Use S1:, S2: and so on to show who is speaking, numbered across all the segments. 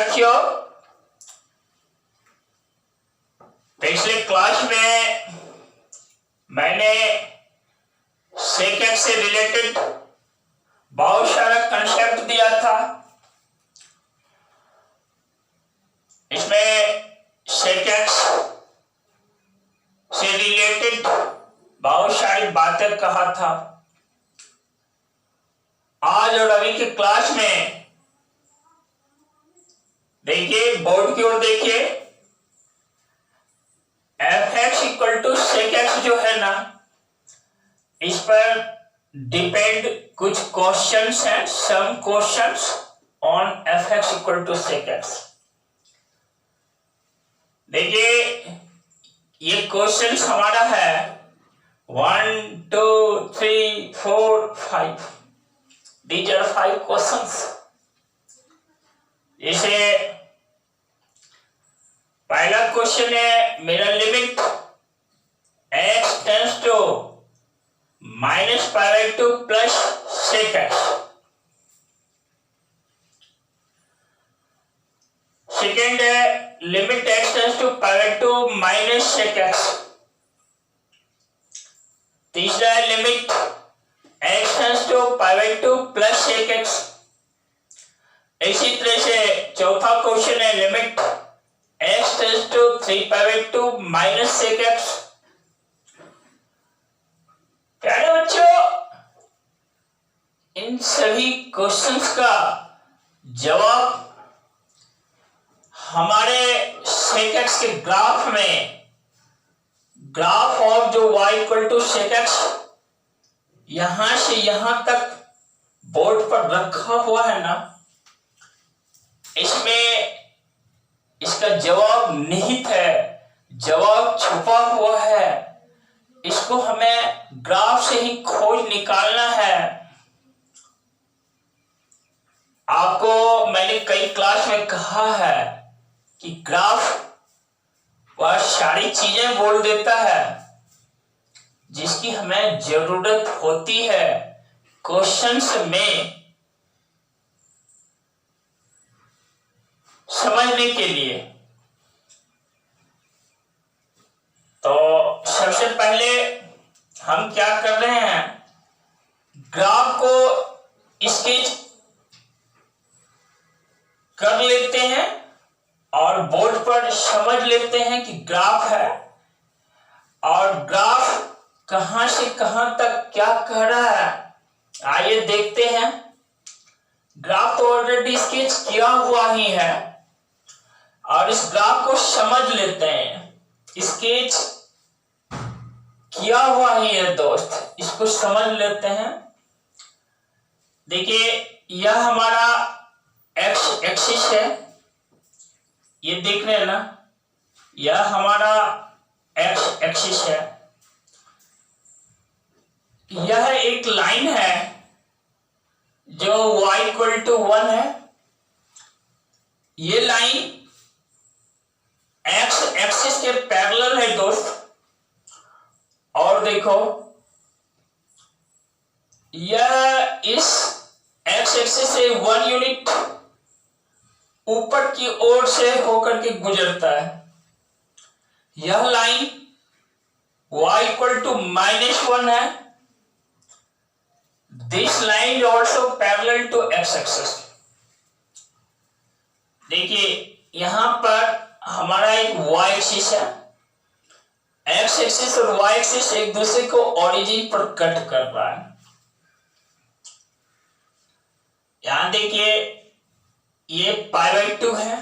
S1: विद्यार्थियों, पिछले क्लास में मैंने सेकेंड से रिलेटेड बहुत सारा कंसेप्ट दिया था। इसमें सेकेंड से रिलेटेड बहुत सारी बातें कहा था। आज और अभी की क्लास में देखिए, बोर्ड की ओर देखिए, fx इक्वल टू सेकेंड जो है ना, इस पर डिपेंड कुछ क्वेश्चंस हैं, some questions on fx equal to second. देखिए, ये क्वेश्चंस हमारा है 1 2 3 4 5। These are 5 questions। इसे पहला क्वेश्चन है, मेरा limit x tends to -π/2 plus sec x। Second है, limit x tends to π/2 minus sec x। तीसरा है, limit x tends to π/2 plus sec x। इसी तरह से चौथा क्वेश्चन है, limit x tends to 3π/2 minus sec x। प्यारे बच्चों, इन सभी क्वेश्चंस का जवाब हमारे sec x के ग्राफ में, ग्राफ ऑफ जो y equal to sec x यहां से यहां तक बोर्ड पर रखा हुआ है ना, इसमें इसका जवाब निहित है, जवाब छुपा हुआ है। इसको हमें ग्राफ से ही खोज निकालना है। आपको मैंने कई क्लास में कहा है कि ग्राफ वह सारी चीजें बोल देता है जिसकी हमें जरूरत होती है क्वेश्चंस में समझने के लिए। तो सबसे पहले हम क्या कर रहे हैं, ग्राफ को स्केच कर लेते हैं और बोर्ड पर समझ लेते हैं कि ग्राफ है और ग्राफ कहां से कहां तक क्या कह रहा है। आइए देखते हैं। ग्राफ तो ऑलरेडी स्केच किया हुआ ही है और इस ग्राफ को समझ लेते हैं। स्केच किया हुआ ही है दोस्त, इसको समझ लेते हैं। देखिए, यह हमारा एक्स एक्सिस है, ये देख रहे हैं ना, यह हमारा एक्स एक्सिस है। यह एक लाइन है जो y इक्वल टू 1 है। ये लाइन एक्स एक्सिस के पैरेलल है दोस्त। और देखो, यह इस एक्स एक्सिस से 1 यूनिट ऊपर की ओर से होकर के गुजरता है। यह लाइन y इक्वल टू -1 है। This line is also parallel to x axis. देखिए, यहां पर हमारा एक y एक्सिस है, x एक्सिस और y एक्सिस एक दूसरे को ओरिजिन पर कट कर रहा है। यहां देखिए, ये π/2 है।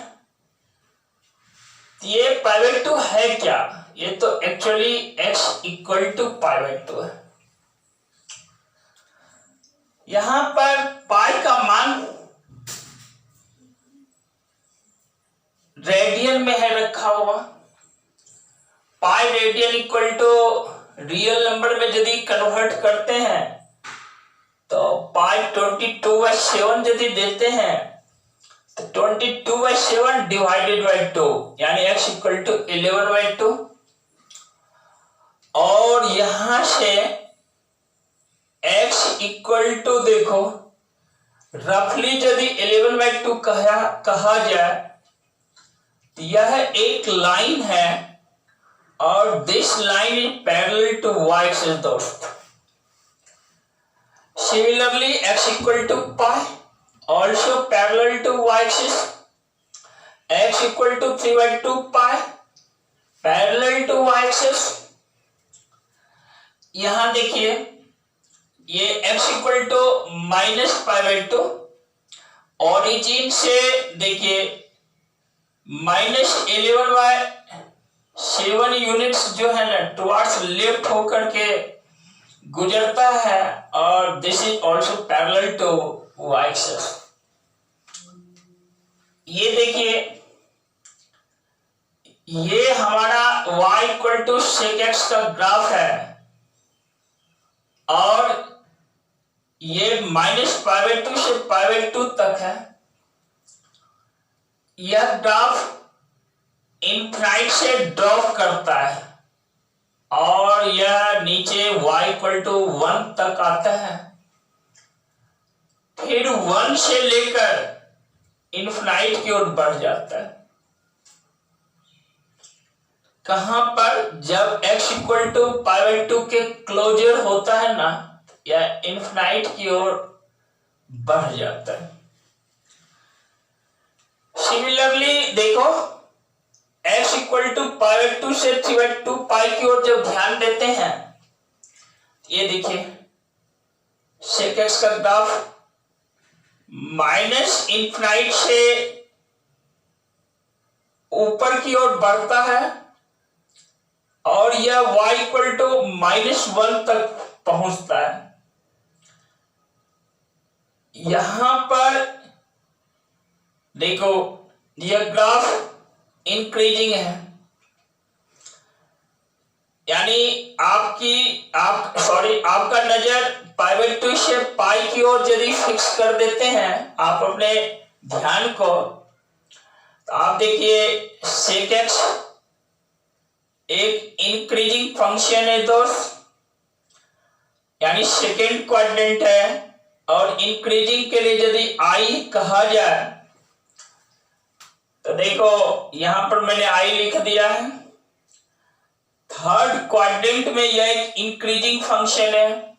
S1: ये π/2 है क्या? ये तो एक्चुअली x इक्वल टू π/2 है। यहां पर पाई का मान रेडियन में है रखा हुआ। Pi radian equal to real number में यदि कन्वर्ट करते हैं तो पाई 22/7 यदि देते हैं तो 22/7 डिवाइडेड बाई 2 यानी x इक्वल टू 11/2। और यहां से x इक्वल टू देखो, रफली यदि 11/2 कहा जाए यह एक लाइन है और this line is parallel to y axis दोस्त। Similarly x equal to pi also parallel to y axis, x equal to 3/2 pi parallel to y axis. यहां देखिए ये x इक्वल टू -π/2 ओरिजिन से देखिए -11/7 यूनिट्स जो है ना टुवर्ड्स लेफ्ट होकर के गुजरता है और this is also parallel to y axis. ये देखिए ये हमारा y equal to sec x का ग्राफ है और ये -π/2 से π/2 तक है। यह ग्राफ इनफाइनाइट से ड्रॉप करता है और यह नीचे y इक्वल टू 1 तक आता है, फिर 1 से लेकर इनफाइनाइट की ओर बढ़ जाता है। कहां पर? जब x इक्वल टू π/2 के क्लोजर होता है ना, या इनफाइनाइट की ओर बढ़ जाता है। सिमिलरली देखो x इक्वल टू π/2 से 3/2 पाई की ओर जब ध्यान देते हैं, ये देखिए sec x का ग्राफ -इनफाइनाइट से ऊपर की ओर बढ़ता है और यह y इक्वल टू -1 तक पहुंचता है। यहां पर देखो यह ग्राफ इंक्रीजिंग है, यानी आपका नजर π/2 से पाई की ओर यदि फिक्स कर देते हैं आप अपने ध्यान को, तो आप देखिए sec x एक इंक्रीजिंग फंक्शन है दोस्त, यानी सेकेंड क्वाड्रेंट है और इंक्रीजिंग के लिए यदि i कहा जाए तो देखो यहां पर मैंने i लिख दिया है। थर्ड क्वाड्रेंट में यह एक इंक्रीजिंग फंक्शन है,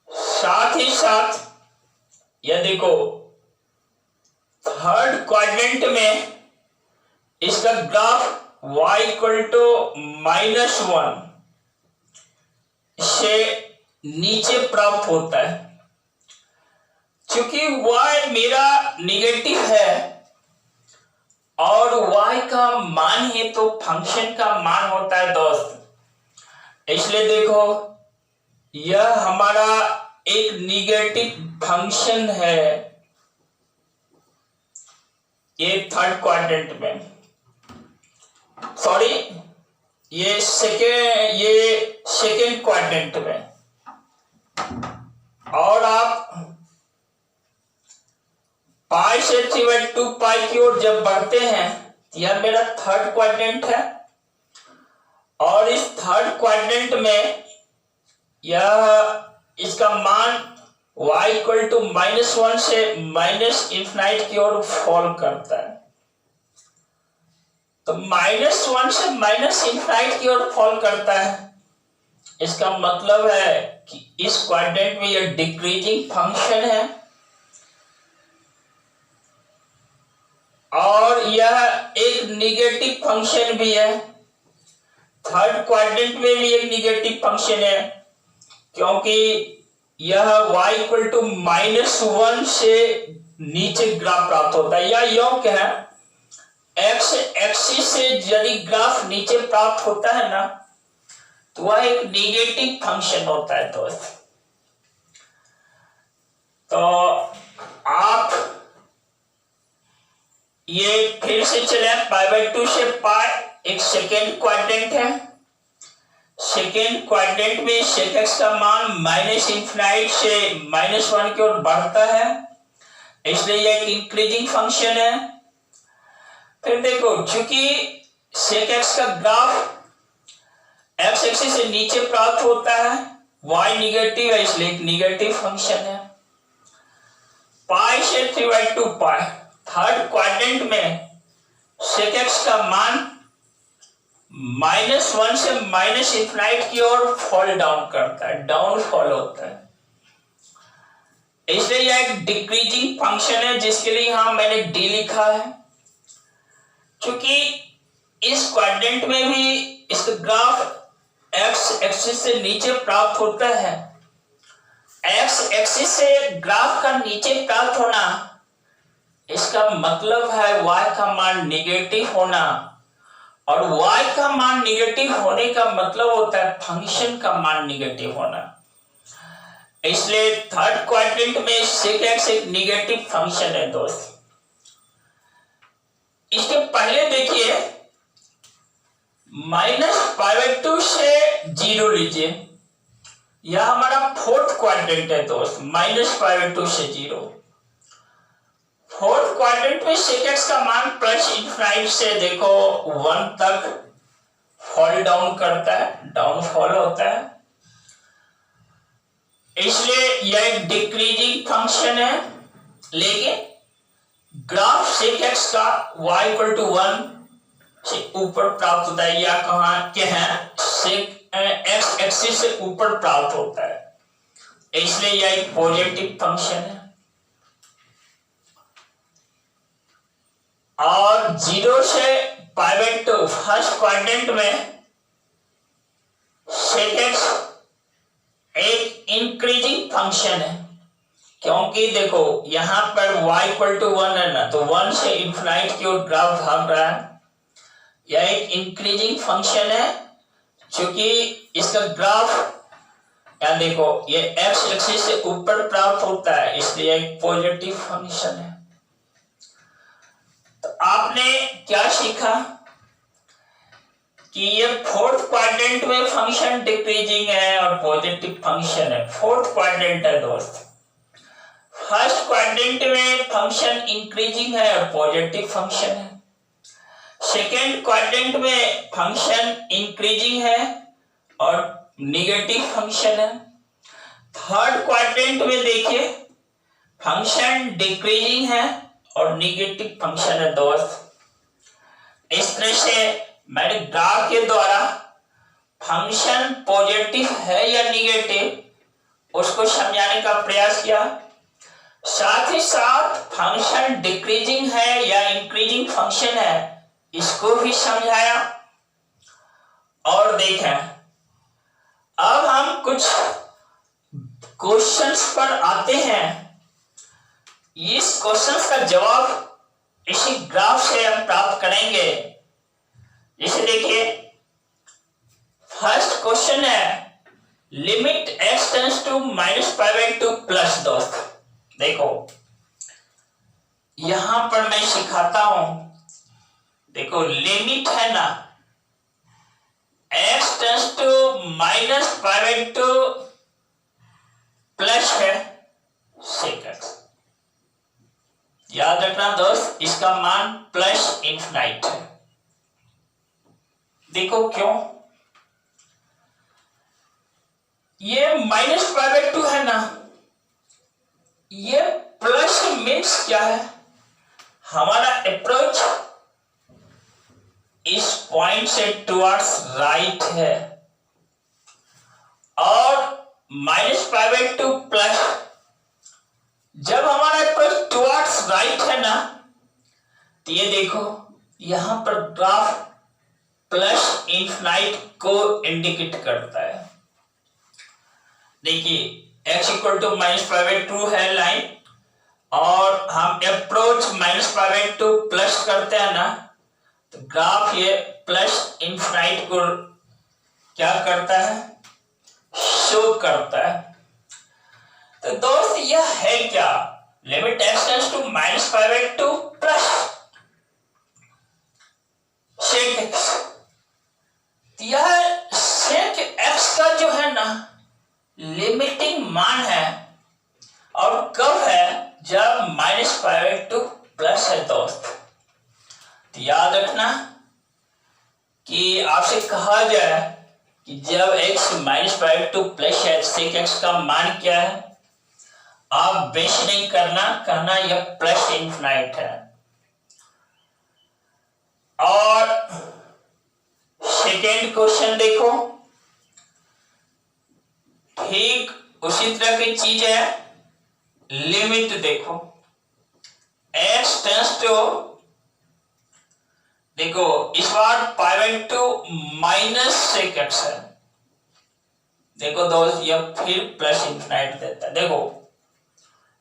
S1: साथ ही साथ यह देखो थर्ड क्वाड्रेंट में इसका ग्राफ y इक्वल टू -1 से नीचे प्राप्त होता है। चूंकि y मेरा निगेटिव है और y का मान ही तो फंक्शन का मान होता है दोस्त, इसलिए देखो यह हमारा एक निगेटिव फंक्शन है ये थर्ड क्वाड्रेंट में, सॉरी ये सेकेंड क्वाड्रेंट में। और आप पाई से 3/2 पाई की ओर जब बढ़ते हैं, यह मेरा थर्ड क्वाड्रेंट है और इस थर्ड क्वाड्रेंट में यह इसका मान y इक्वल टू -1 से -इनफाइनाइट की ओर फॉल करता है। तो -1 से -इनफाइनाइट की ओर फॉल करता है, इसका मतलब है कि इस क्वाड्रेंट में यह डिक्रीजिंग फंक्शन है और यह एक निगेटिव फंक्शन भी है। थर्ड क्वाड्रेंट में भी एक निगेटिव फंक्शन है क्योंकि यह y इक्वल टू -1 से नीचे ग्राफ प्राप्त होता है, या योग्य है x एक्सिस से यदि ग्राफ नीचे प्राप्त होता है ना तो वह एक निगेटिव फंक्शन होता है दोस्त। तो आप ये फिर से चले π/2 से पाई एक सेकेंड क्वाड्रेंट है। सेकेंड क्वाड्रेंट में sec x का मान -इनफाइनाइट से -1 की ओर बढ़ता है, इसलिए यह एक इंक्रीजिंग फंक्शन है। फिर देखो चूंकि sec x का ग्राफ x एक्सिस से नीचे प्राप्त होता है, y निगेटिव है इसलिए एक निगेटिव फंक्शन है। पाई से 3/2 पाई। थर्ड क्वाड्रेंट में sec x का मान -1 से -∞ की ओर फॉल डाउन करता है, डाउन फॉल होता है। इसलिए यह एक डिक्रीजिंग फंक्शन है, जिसके लिए यहां मैंने डी लिखा है। क्योंकि इस क्वाड्रेंट में भी इसका ग्राफ एक्स एक्सिस से नीचे प्राप्त होता है। एक्स एक्सिस से ग्राफ का नीचे प्राप्त होना, इसका मतलब है y का मान निगेटिव होना, और y का मान निगेटिव होने का मतलब होता है फंक्शन का मान निगेटिव होना। इसलिए थर्ड क्वाड्रेंट में sec x एक निगेटिव फंक्शन है दोस्त। इसके पहले देखिए -π/2 से 0 लीजिए, यह हमारा फोर्थ क्वाड्रेंट है दोस्त। -π/2 से 0, फोर्थ क्वाड्रेंट में sec x का मान +∞ से देखो 1 तक फॉल डाउन करता है, डाउन फॉल होता है। इसलिए यह एक डिक्रीजिंग फंक्शन है, लेकिन ग्राफ sec x का y = 1 से ऊपर प्राप्त होता है, या कहां के हैं sec x एक्सिस से ऊपर प्राप्त होता है। इसलिए यह एक पॉजिटिव फंक्शन है। और 0 से π/2 फर्स्ट क्वाड्रेंट में sec x एक इंक्रीजिंग फंक्शन है, क्योंकि देखो यहां पर y = 1 है ना, तो 1 से ∞ की ओर ग्राफ भाग रहा है। यह एक इंक्रीजिंग फंक्शन है, क्योंकि इसका ग्राफ या देखो ये x एक्सिस से ऊपर प्राप्त होता है, इसलिए एक पॉजिटिव फंक्शन है। तो आपने क्या सीखा कि ये फोर्थ क्वाड्रेंट में फंक्शन डिक्रीजिंग है और पॉजिटिव फंक्शन है। फोर्थ क्वाड्रेंट है दोस्त। फर्स्ट क्वाड्रेंट में फंक्शन इंक्रीजिंग है और पॉजिटिव फंक्शन है। सेकेंड क्वाड्रेंट में फंक्शन इंक्रीजिंग है और निगेटिव फंक्शन है। थर्ड क्वाड्रेंट में देखिए फंक्शन डिक्रीजिंग है और निगेटिव फंक्शन है दोस्त। इस तरह से मैंने ग्राफ के द्वारा फंक्शन पॉजिटिव है या निगेटिव उसको समझाने का प्रयास किया, साथ ही साथ फंक्शन डिक्रीजिंग है या इंक्रीजिंग फंक्शन है इसको भी समझाया। और देखें अब हम कुछ क्वेश्चंस पर आते हैं। इस क्वेश्चंस का जवाब इसी ग्राफ से हम प्राप्त करेंगे। जैसे देखिए फर्स्ट क्वेश्चन है limit x tends to -π/2 plus. दोस्त देखो यहां पर मैं सिखाता हूं, देखो लिमिट है ना x टेंड्स टू -π/2 प्लस है sec x। याद रखना दोस्त इसका मान +∞ है। देखो क्यों, ये -π/2 है ना, ये प्लस मीन्स क्या है, हमारा अप्रोच इस पॉइंट से टुवर्ड्स राइट है, और -π/2 प्लस जब हमारा अप्रोच टुवर्ड्स राइट है ना, तो ये देखो यहां पर ग्राफ +∞ को इंडिकेट करता है। देखिए x = -π/2 है लाइन, और हम अप्रोच -π/2 प्लस करते हैं ना, तो ग्राफ ये +∞ को क्या करता है, शो करता है। तो दोस्त यह है क्या, limit x tends to -π/2 plus sec x। यह sec x का जो है ना लिमिटिंग मान है, और कब है, जब -π/2 प्लस है दोस्त। तो याद रखना कि आपसे कहा जाए कि जब x -π/2 प्लस है sec x का मान क्या है, आप बेस नहीं करना, कहना यह प्लस इंफिनाइट है। और सेकेंड क्वेश्चन देखो, ठीक उसी तरह की चीज है, लिमिट देखो x टेंस टू, देखो इस बार π/2 माइनस सेक एक्स है। देखो दोस्त यह फिर प्लस इंफिनाइट देता है। देखो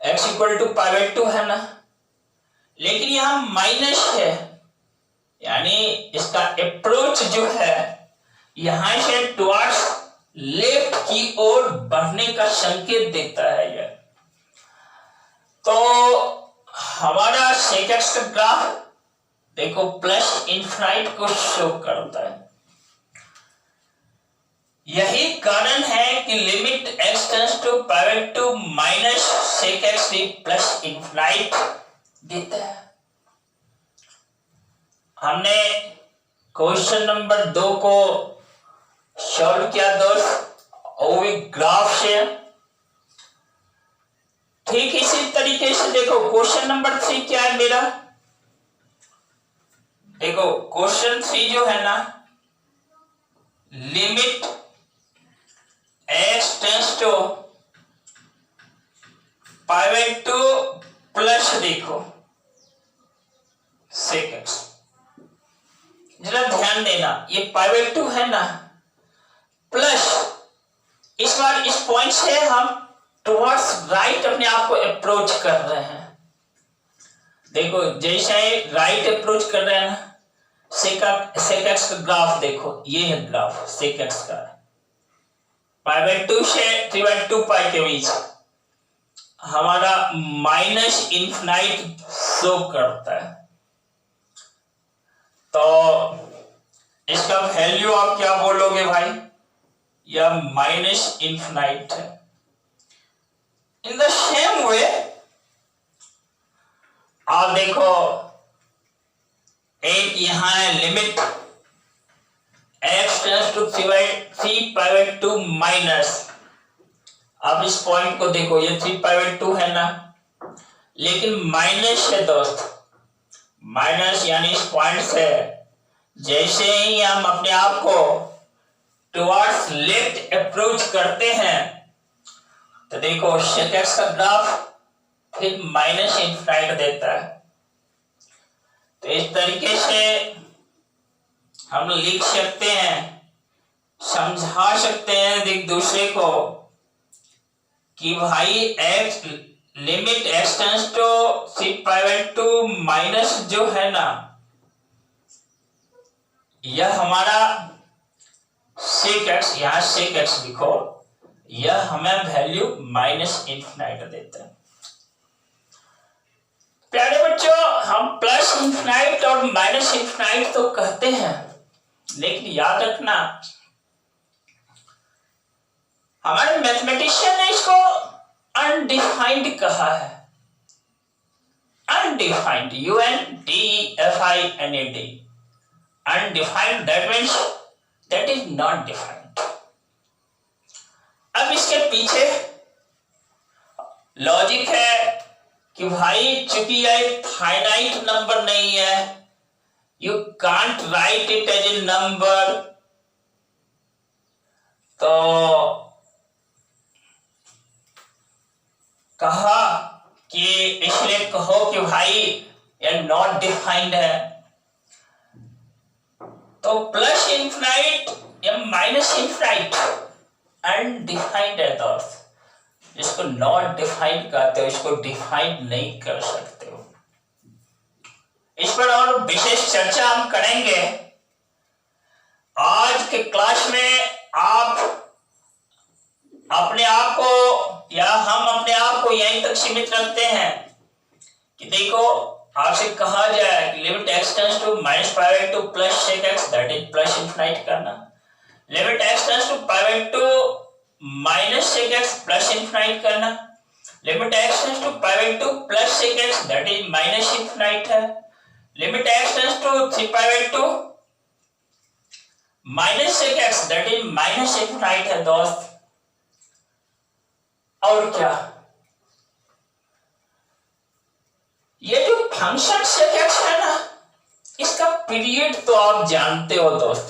S1: x इक्वल टू π/2 है ना, लेकिन यहां माइनस है, यानी इसका अप्रोच जो है यहां से टुवर्ड्स लेफ्ट की ओर बढ़ने का संकेत देता है यह। तो हमारा सेक एक्स का ग्राफ देखो प्लस इंफिनाइट को शो करता है। यही कारण है कि limit x tends to π/2 minus sec x भी प्लस इंफिनाइट देता है। हमने क्वेश्चन नंबर 2 को सॉल्व किया दोस्त, वो भी ग्राफ से। ठीक इसी तरीके से देखो क्वेश्चन नंबर 3 क्या है मेरा, देखो क्वेश्चन 3 जो है ना, limit x tends to π/2 plus देखो सेक एक्स। जरा ध्यान देना, ये π/2 है ना, प्लस इस बार इस पॉइंट से हम टुवर्ड्स राइट अपने आप को अप्रोच कर रहे हैं। देखो जैसे राइट अप्रोच कर रहे हैं ना, सेक एक्स का ग्राफ देखो, ये है ग्राफ सेक एक्स का, π/2 से 3/2 पाई के बीच हमारा माइनस इंफिनाइट शो करता है। तो इसका वैल्यू आप क्या बोलोगे भाई, यह माइनस इंफिनाइट है। इन द सेम वे आप देखो एक यहां है limit x tends to 3 π/2 minus, अब इस पॉइंट को देखो, ये 3 π/2 है ना, लेकिन माइनस है दोस्त, माइनस यानी इस पॉइंट से जैसे ही हम अपने आप को टुवर्ड्स लेफ्ट अप्रोच करते हैं, तो देखो सेक एक्स का ग्राफ फिर माइनस इंफिनाइट देता है। तो इस तरीके से हम लिख सकते हैं, समझा सकते हैं एक दूसरे को कि भाई x limit x tends to 3 π/2 minus जो है ना, यह हमारा सेक एक्स, यहां सेक एक्स लिखो, यह हमें वैल्यू माइनस इंफिनाइट देता है। प्यारे बच्चों, हम प्लस इंफिनाइट और माइनस इंफिनाइट तो कहते हैं, लेकिन याद रखना हमारे मैथमेटिशियन ने इसको अनडिफाइंड कहा है। Undefined, UNDEFINED, undefined, that means that is not defined. अब इसके पीछे लॉजिक है कि भाई चूंकि यह फाइनाइट नंबर नहीं है, you can't write it as a number, तो कहा कि इसलिए कहो कि भाई यह नॉट डिफाइंड है। तो प्लस इंफिनाइट या माइनस इंफिनाइट अनडिफाइंड है दोस्त, इसको नॉट डिफाइंड कहते हो, इसको डिफाइंड नहीं कर सकते हो। इस पर और विशेष चर्चा हम करेंगे आज के क्लास में। आप अपने आप को या हम अपने आप को यहीं तक सीमित रखते हैं कि देखो आपसे कहा जाए कि limit x tends to minus π/2 plus sec x, that is plus infinite करना। Limit x tends to π/2 minus sec x plus infinite करना। Limit x tends to π/2 plus sec x, that is minus infinite है। Limit x tends to 3 π/2 minus sec x, that is minus infinite है दोस्त। और क्या, function सेक x है ना, इसका period तो आप जानते हो दोस्त,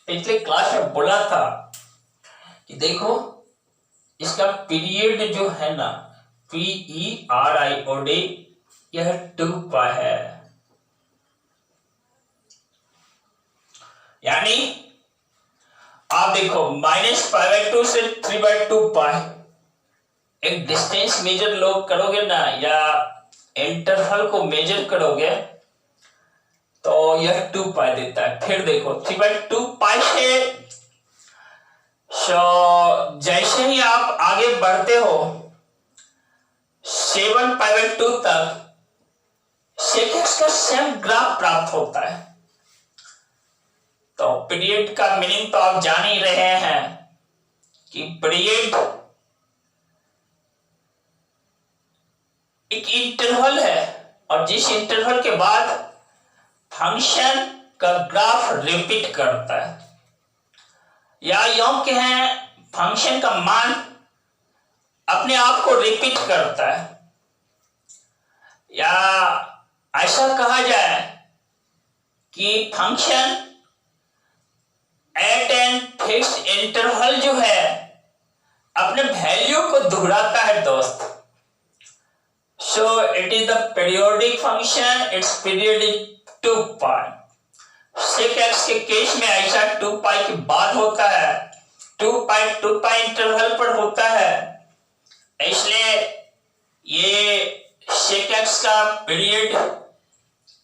S1: पिछले क्लास में बोला था कि देखो इसका पीरियड जो है ना PERIOD यह 2π है, यानी आप देखो -π/2 से 3/2 पाई, एक डिस्टेंस मेजर लोग करोगे ना या इंटरवल को मेजर करोगे तो यह 2π देता है। फिर देखो 3/2 पाई से जैसे ही आप आगे बढ़ते हो 7π/2 तक सेक एक्स का सेम ग्राफ प्राप्त होता है। तो पीरियड का मीनिंग तो आप जान ही रहे हैं कि पीरियड एक इंटरवल है और जिस इंटरवल के बाद फंक्शन का ग्राफ रिपीट करता है, या यूं कहें फंक्शन का मान अपने आप को रिपीट करता है, या ऐसा कहा जाए कि function at an fixed interval जो है अपने वैल्यू को दोहराता है दोस्त। So it is the periodic function, its period is 2π। Sec x के केस में ऐसा 2π के बाद होता है, 2π इंटरवल पर होता है, इसलिए ये सेक एक्स का पीरियड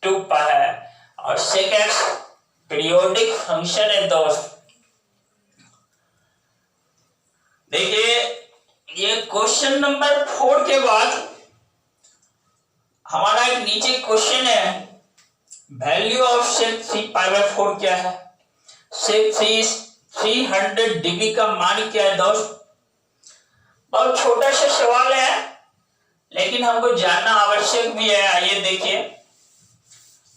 S1: 2π है और सेक एक्स पीरियोडिक फंक्शन है दोस्त। देखिए ये क्वेश्चन नंबर 4 के बाद हमारा एक नीचे क्वेश्चन है, वैल्यू ऑफ सेक 3π/4 क्या है, सेक 300 डिग्री का मान क्या है दोस्त। बहुत छोटा सा सवाल है लेकिन हमको जानना आवश्यक भी है। आइए देखिए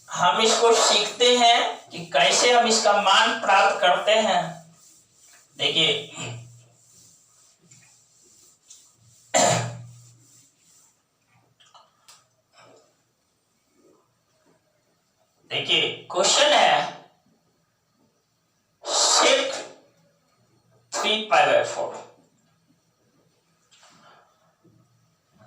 S1: हम इसको सीखते हैं कि कैसे हम इसका मान प्राप्त करते हैं। देखिए क्वेश्चन है सेक 3π/4।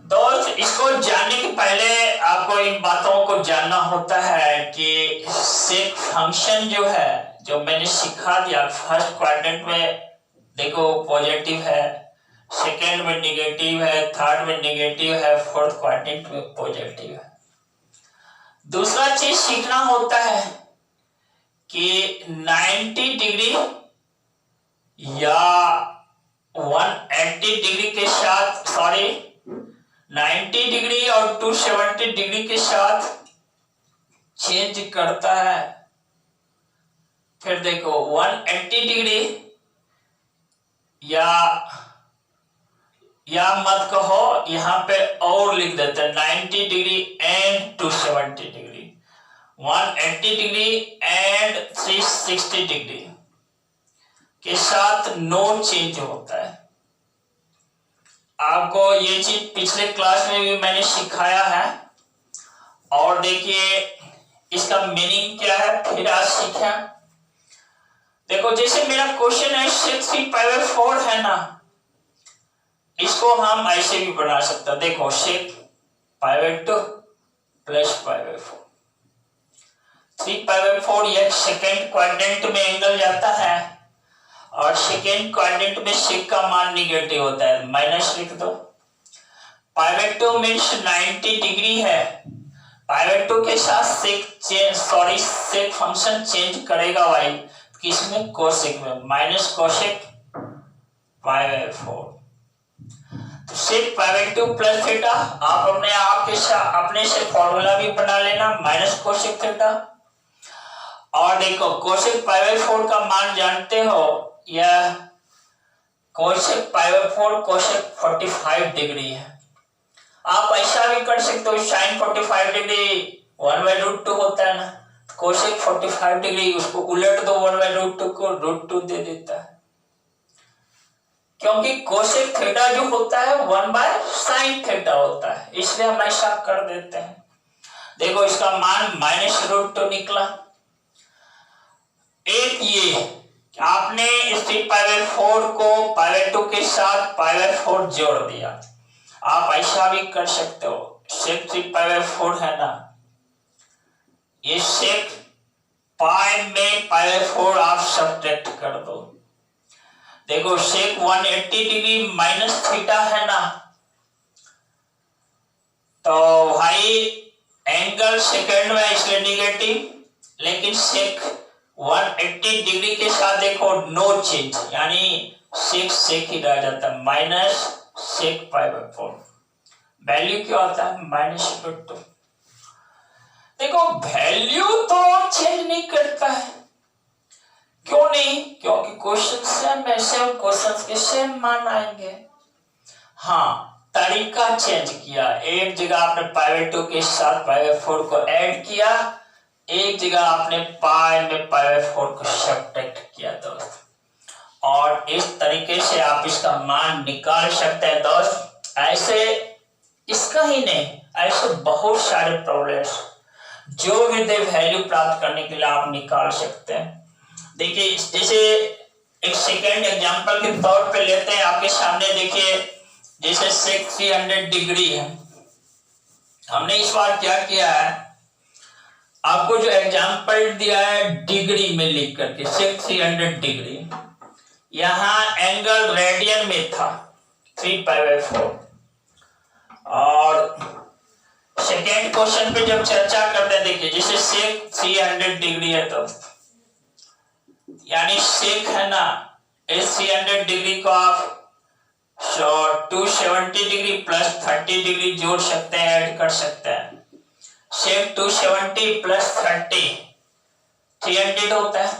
S1: दोस्त इसको जानने के पहले आपको इन बातों को जानना होता है कि सेक फंक्शन जो है, जो मैंने सिखा दिया, फर्स्ट क्वाड्रेंट में देखो पॉजिटिव है, सेकेंड में नेगेटिव है, थर्ड में नेगेटिव है, फोर्थ क्वाड्रेंट में पॉजिटिव है। दूसरा चीज सीखना होता है कि 90 डिग्री या 180 डिग्री के साथ 90 डिग्री और 270 डिग्री के साथ चेंज करता है। फिर देखो 180 डिग्री या मत कहो, यहां पे और लिख देते हैं 90 degree and 270 degree, 180 degree and 360 degree के साथ नो चेंज होता है। आपको ये चीज पिछले क्लास में भी मैंने सिखाया है और देखिए इसका मीनिंग क्या है फिर आज सीखा। देखो जैसे मेरा क्वेश्चन है सेक 3π/4 है ना, इसको हम ऐसे भी बना सकते हैं। देखो सेक π/2 प्लस π/4, 3π/4 यह सेकेंड क्वाड्रेंट में एंगल जाता है और सेकेंड क्वाड्रेंट में सेक का मान निगेटिव होता है, माइनस लिख दो। π/2 मीन्स 90 डिग्री है, π/2 के साथ सेक फंक्शन चेंज करेगा भाई, किसमें, कोसेक में, माइनस कोसेक π/4। तो सेक π/2 प्लस थीटा आप अपने से फॉर्मूला भी बना लेना, माइनस कोसेक थीटा। और देखो कोसेक π/4 का मान जानते हो, यह कोसेक π/4 कोसेक 45 डिग्री है। आप ऐसा भी कर सकते हो, साइन 45 डिग्री 1/√2 होता है ना, कोसेक 45 डिग्री उसको उलट दो 1/√2 को, √2 दे देता है, क्योंकि कोसेक थीटा जो होता है 1/sin थीटा होता है, इसलिए हम ऐसा कर देते हैं। देखो इसका मान -√2 निकला। एक ये आपने इस 3π/4 को π/2 के साथ π/4 जोड़ दिया। आप ऐसा भी कर सकते हो, sec 3π/4 है ना, ये sec पाई में π/4 आप सब्ट्रैक्ट कर दो। देखो sec 180 डिग्री माइनस थीटा है ना, तो भाई एंगल सेकंड में इसलिए निगेटिव, लेकिन sec 180 डिग्री के साथ देखो नो चेंज, यानी sec ही रह जाता है, माइनस sec π/4। वैल्यू क्या होता है? -√2। देखो वैल्यू तो चेंज नहीं करता है, क्यों नहीं? क्योंकि क्वेश्चन सेम है, सेम क्वेश्चन के सेम मान आएंगे। हाँ, तरीका चेंज किया, एक जगह आपने π/2 के साथ π/4 को ऐड किया, एक जगह आपने पाई में π/4 को सब्ट्रैक्ट किया दोस्त, और इस तरीके से आप इसका मान निकाल सकते हैं दोस्त। ऐसे इसका ही नहीं, ऐसे बहुत सारे प्रॉब्लम्स जो भी दे वैल्यू प्राप्त करने के लिए आप निकाल सकते हैं। देखिए जैसे एक सेकेंड एग्जांपल के तौर पे लेते हैं, आपके सामने देखिए जैसे sec 300 डिग्री है। हमने इस बार क्या किया है, आपको जो एग्जांपल दिया है डिग्री में लिख करके sec 300 डिग्री, यहां एंगल रेडियन में था 3π/4, और सेकेंड क्वेश्चन पे जब चर्चा करते हैं, देखिए जैसे sec 300 डिग्री है दोस्त, यानी sec है ना, इस 300 डिग्री को आप 270 डिग्री प्लस 30 डिग्री जोड़ सकते हैं, ऐड कर सकते हैं। sec 270 प्लस 30 300 होता है,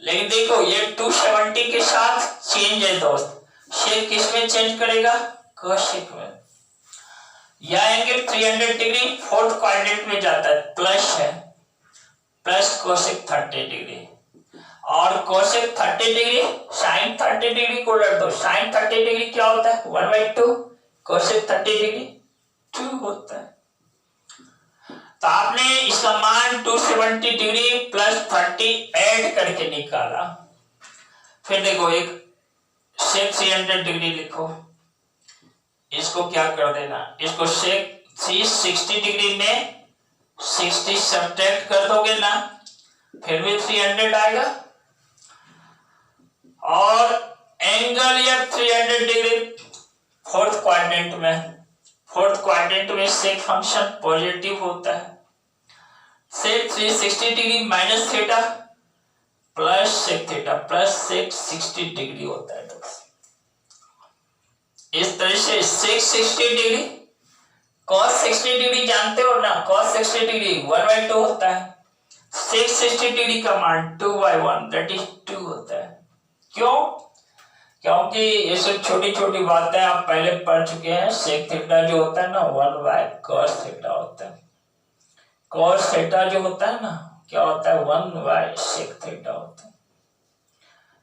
S1: लेकिन देखो ये 270 के साथ चेंज है दोस्त, sec किस में चेंज करेगा? cosec में। यह एंगल 300 डिग्री फोर्थ क्वाड्रेंट में जाता है, प्लस है, प्लस cosec 30 डिग्री, और cosec 30 डिग्री sin 30 डिग्री को रख दो। sin 30 डिग्री क्या होता है? 1/2, cosec 30 डिग्री 2 होता है। तो आपने इसका मान 270 डिग्री प्लस 30 ऐड करके निकाला। फिर देखो एक sec 300 डिग्री लिखो, इसको क्या कर देना, इसको sec 360 डिग्री में 60 सब्ट्रैक्ट कर दोगे ना, फिर भी 300 आएगा, और एंगल या 300 डिग्री फोर्थ क्वाड्रेंट में sec फंक्शन पॉजिटिव होता है। sec 360 degree minus theta plus sec theta plus sec 60 degree होता है दोस्त। इस तरह से sec 60 डिग्री cos 60 डिग्री जानते हो ना, cos 60 डिग्री 1/2 होता है, sec 60 डिग्री का मान 2/1 दैट इज 2 होता है। क्यों? क्योंकि ये सब छोटी छोटी बातें आप पहले पढ़ चुके हैं। sec थीटा जो होता है ना 1/cos थीटा होता है, cos थीटा जो होता है ना क्या होता है? 1/sec थीटा होता है,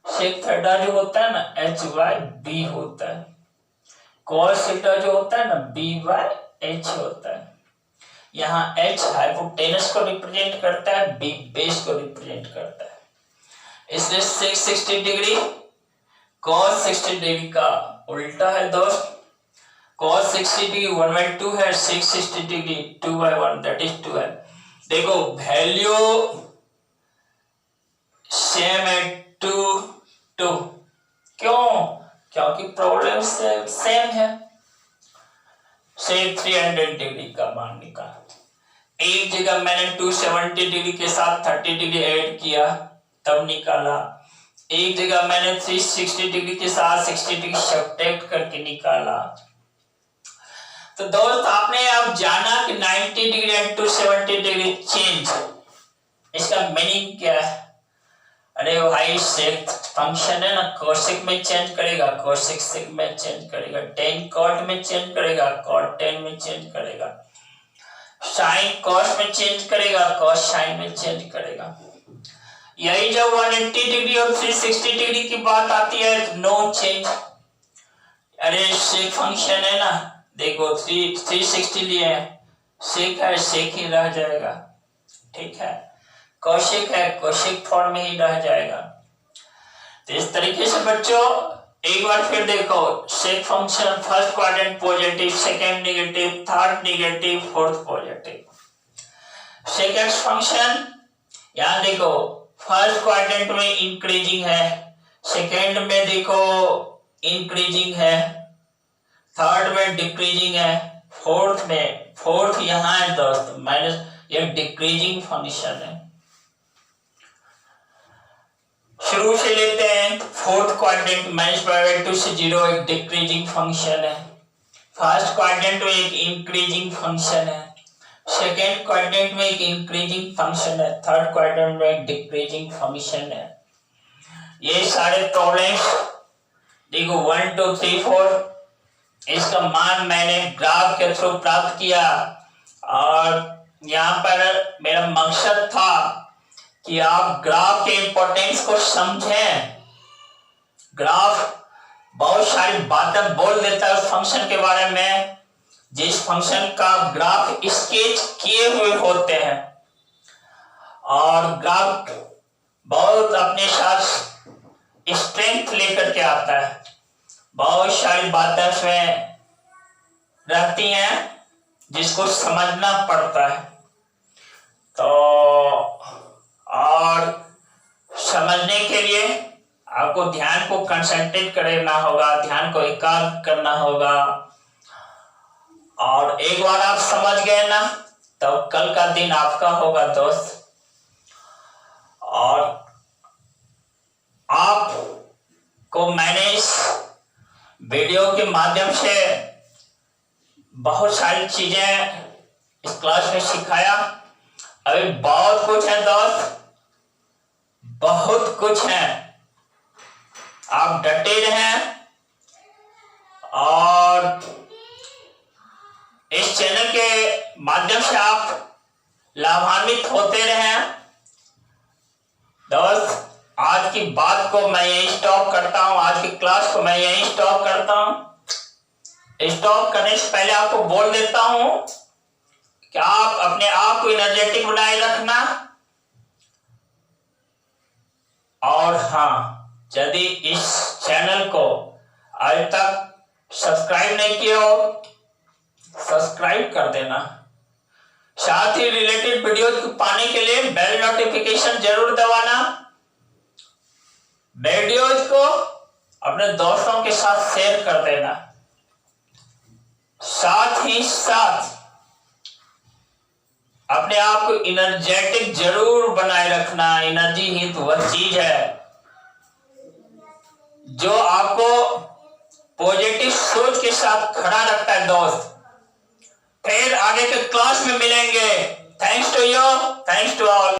S1: sec थीटा जो होता है ना h/b होता है, cos थीटा जो होता है ना b/h होता है। यहाँ h हाइपोटेनस को रिप्रेजेंट करता है, b बेस को रिप्रेजेंट करता है, इसलिए sec 60 डिग्री cos 60 डिग्री का उल्टा है दोस्त। cos 60 डिग्री 1/2 है, sec 60 डिग्री 2/1 दैट इज 2 है। देखो वैल्यू सेम है 2 क्यों? क्योंकि प्रॉब्लम सेम है। sec 300 डिग्री का मान निकाला, एक जगह मैंने 270 डिग्री के साथ 30 डिग्री ऐड किया तब निकाला, एक जगह मैंने 360 डिग्री के साथ 60 डिग्री सब्ट्रैक्ट करके निकाला। तो दोस्त आपने अब जाना कि 90 डिग्री एंड 270 डिग्री चेंज, इसका मीनिंग क्या है? अरे भाई sec फंक्शन है ना, cosec में चेंज करेगा, cosec sec में चेंज करेगा, tan cot में चेंज करेगा, cot tan में चेंज करेगा, sin cos में चेंज करेगा, cos sin में चेंज करेगा। यही जब 180 डिग्री और 360 डिग्री की बात आती है तो नो चेंज। अरे sec फंक्शन है ना, देखो 360 लिए हैं, सेक है सेक ही रह जाएगा, ठीक है। कौशिक है कौशिक फॉर्म में ही रह जाएगा। तो इस तरीके से बच्चों एक बार फिर देखो, sec function first quadrant positive, second negative, third negative, fourth positive. Sec x function यहां देखो फर्स्ट क्वाड्रेंट में इंक्रीजिंग है, सेकंड में देखो इंक्रीजिंग है, थर्ड में डिक्रीजिंग है, फोर्थ यहां है दोस्त माइनस, ये डिक्रीजिंग फंक्शन है। शुरू से लेते हैं, फोर्थ क्वाड्रेंट -2 से 0 एक डिक्रीजिंग फंक्शन है, फर्स्ट क्वाड्रेंट में एक इंक्रीजिंग फंक्शन है, सेकेंड क्वाड्रेंट में एक इंक्रीजिंग फंक्शन है, थर्ड क्वाड्रेंट में एक डिक्रीजिंग फंक्शन है। ये सारे प्रॉब्लम्स देखो 1 2 3 4 इसका मान मैंने ग्राफ के थ्रू प्राप्त किया, और यहाँ पर मेरा मकसद था कि आप ग्राफ के इंपॉर्टेंस को समझें। ग्राफ बहुत सारी बातें बोल देता है उस फंक्शन के बारे में जिस फंक्शन का ग्राफ स्केच किए हुए होते हैं, और ग्राफ बहुत अपने साथ स्ट्रेंथ लेकर के आता है, बहुत सारी बातें उसमें रहती हैं जिसको समझना पड़ता है। तो और समझने के लिए आपको ध्यान को कंसंट्रेट करना होगा, ध्यान को एकाग्र करना होगा, और एक बार आप समझ गए ना तो कल का दिन आपका होगा दोस्त। और आपको मैंने इस वीडियो के माध्यम से बहुत सारी चीजें इस क्लास में सिखाया। अभी बहुत कुछ है दोस्त, बहुत कुछ है, आप डटे रहें और इस चैनल के माध्यम से आप लाभान्वित होते रहें। दोस्त आज की बात को मैं यहीं स्टॉप करता हूं, आज की क्लास को मैं यहीं स्टॉप करता हूं। स्टॉप करने से पहले आपको बोल देता हूं कि आप अपने आप को एनर्जेटिक बनाए रखना, और हाँ यदि इस चैनल को आज तक सब्सक्राइब नहीं किया हो सब्सक्राइब कर देना, साथ ही रिलेटेड वीडियोज को पाने के लिए बेल नोटिफिकेशन जरूर दबाना। वीडियोज को अपने दोस्तों के साथ शेयर कर देना, साथ ही साथ अपने आप को एनर्जेटिक जरूर बनाए रखना। एनर्जी ही तो वह चीज है जो आपको पॉजिटिव सोच के साथ खड़ा रखता है दोस्त। फिर आगे के क्लास में मिलेंगे। Thanks to you, thanks to all.